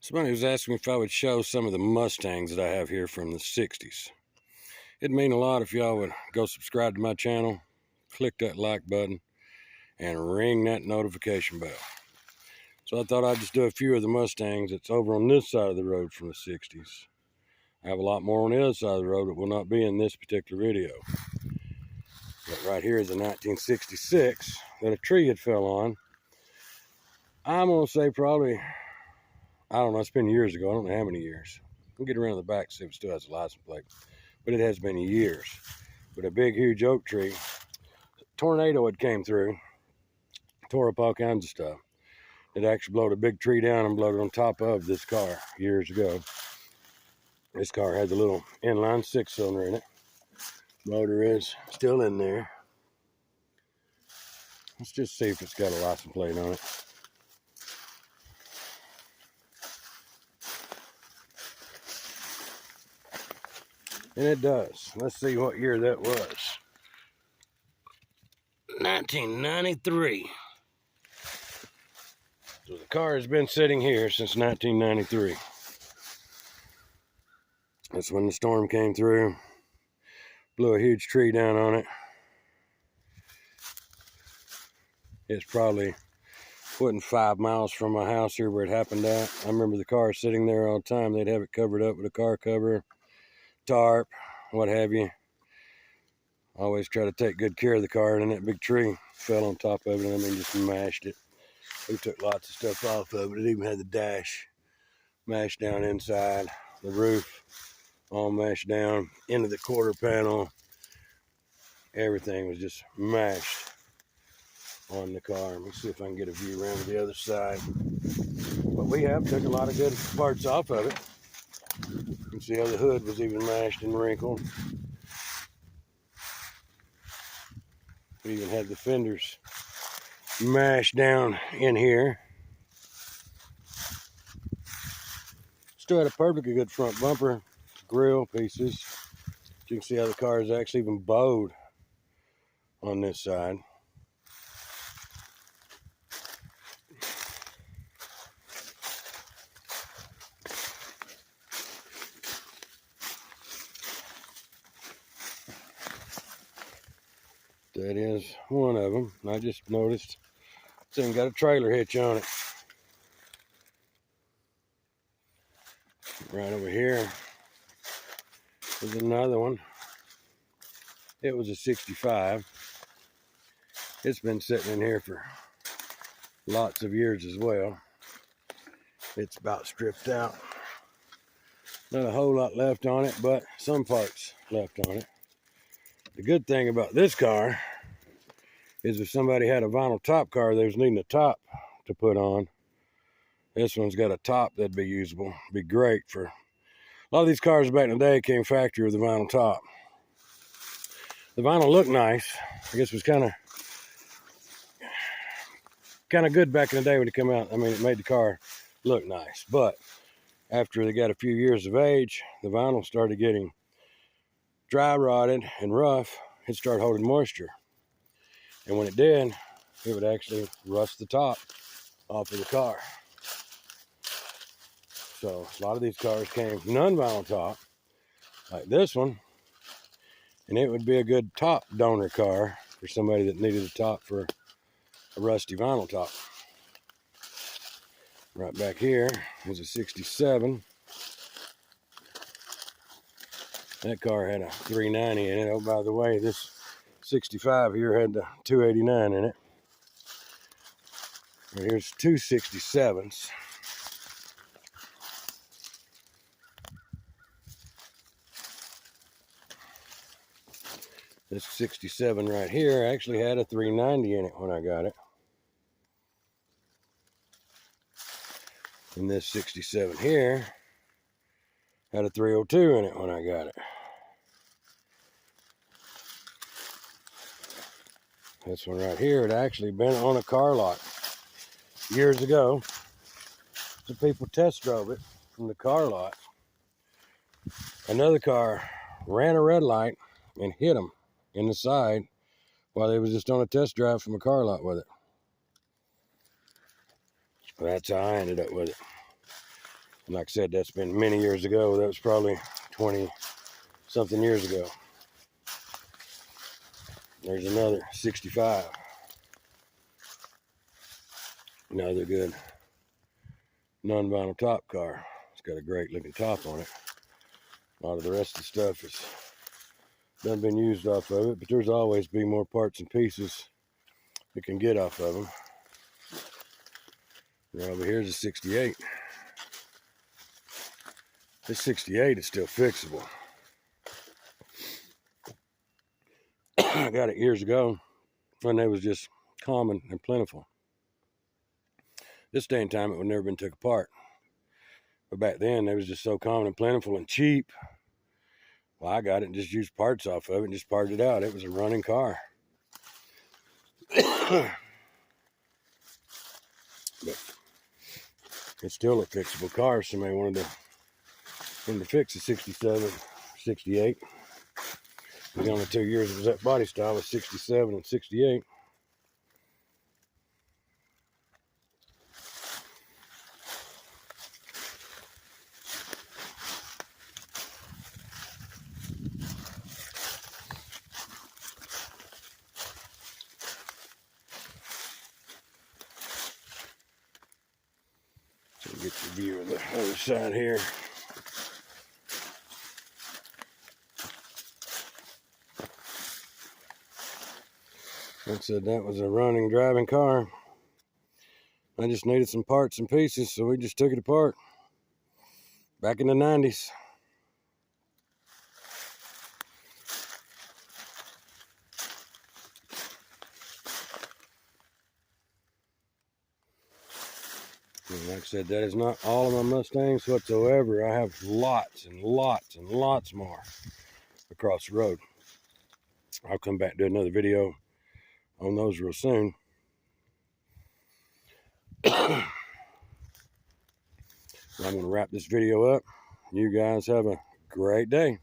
Somebody was asking me if I would show some of the Mustangs that I have here from the 60s. It'd mean a lot if y'all would go subscribe to my channel, click that like button, and ring that notification bell. So I thought I'd just do a few of the Mustangs that's over on this side of the road from the 60s. I have a lot more on the other side of the road that will not be in this particular video. But right here is a 1966 that a tree had fell on. I'm going to say probably, I don't know, it's been years ago. I don't know how many years. We'll get around the back, see if it still has a license plate. But it has been years. But a big, huge oak tree. Tornado had came through, tore up all kinds of stuff. It actually blowed a big tree down and blowed it on top of this car years ago. This car has a little inline six-cylinder in it. Motor is still in there. Let's just see if it's got a license plate on it. And it does. Let's see what year that was. 1993. So the car has been sitting here since 1993. That's when the storm came through. Blew a huge tree down on it. It's probably wasn't 5 miles from my house here where it happened at. I remember the car sitting there all the time. They'd have it covered up with a car cover, tarp, what have you. Always try to take good care of the car, and then that big tree fell on top of it. I mean, just mashed it. We took lots of stuff off of it. It even had the dash mashed down inside, the roof all mashed down into the quarter panel. Everything was just mashed on the car. Let me see if I can get a view around to the other side. But we have took a lot of good parts off of it. You can see how the hood was even mashed and wrinkled. We even had the fenders mashed down in here. Still had a perfectly good front bumper, grill pieces. You can see how the car is actually even bowed on this side. That is one of them. I just noticed it's even got a trailer hitch on it. Right over here is another one. It was a 65. It's been sitting in here for lots of years as well. It's about stripped out. Not a whole lot left on it, but some parts left on it. The good thing about this car is if somebody had a vinyl top car they was needing a top to put on, this one's got a top that'd be usable. Be great for a lot of these cars back in the day came factory with a vinyl top. The vinyl looked nice. I guess it was kind of good back in the day when it came out. I mean, it made the car look nice. But after they got a few years of age, the vinyl started getting dry rotted and rough. It started holding moisture. And when it did, it would actually rust the top off of the car. So a lot of these cars came non-vinyl top, like this one, and it would be a good top donor car for somebody that needed a top for a rusty vinyl top. Right back here is a 67. That car had a 390 in it. Oh, by the way, this 65 here had the 289 in it. And here's two 67s. This 67 right here actually had a 390 in it when I got it. And this 67 here had a 302 in it when I got it. This one right here had actually been on a car lot years ago. So people test drove it from the car lot. Another car ran a red light and hit them in the side while they was just on a test drive from a car lot with it. That's how I ended up with it. Like I said, that's been many years ago. That was probably 20 something years ago. There's another 65. Another good non-vinyl top car. It's got a great looking top on it. A lot of the rest of the stuff has done been used off of it, but there's always be more parts and pieces you can get off of them. Right over here's a 68. This 68 is still fixable. I got it years ago when they was just common and plentiful. This day and time it would never been took apart. But back then they was just so common and plentiful and cheap. Well, I got it and just used parts off of it and just parted it out. It was a running car. But it's still a fixable car. Somebody wanted to fix a 67, 68. The only 2 years it was that body style was 67 and 68. So get your view of the other side here. Like I said, that was a running, driving car. I just needed some parts and pieces, so we just took it apart. Back in the 90s. And like I said, that is not all of my Mustangs whatsoever. I have lots and lots and lots more across the road. I'll come back and do another video on those real soon. I'm going to wrap this video up. You guys have a great day.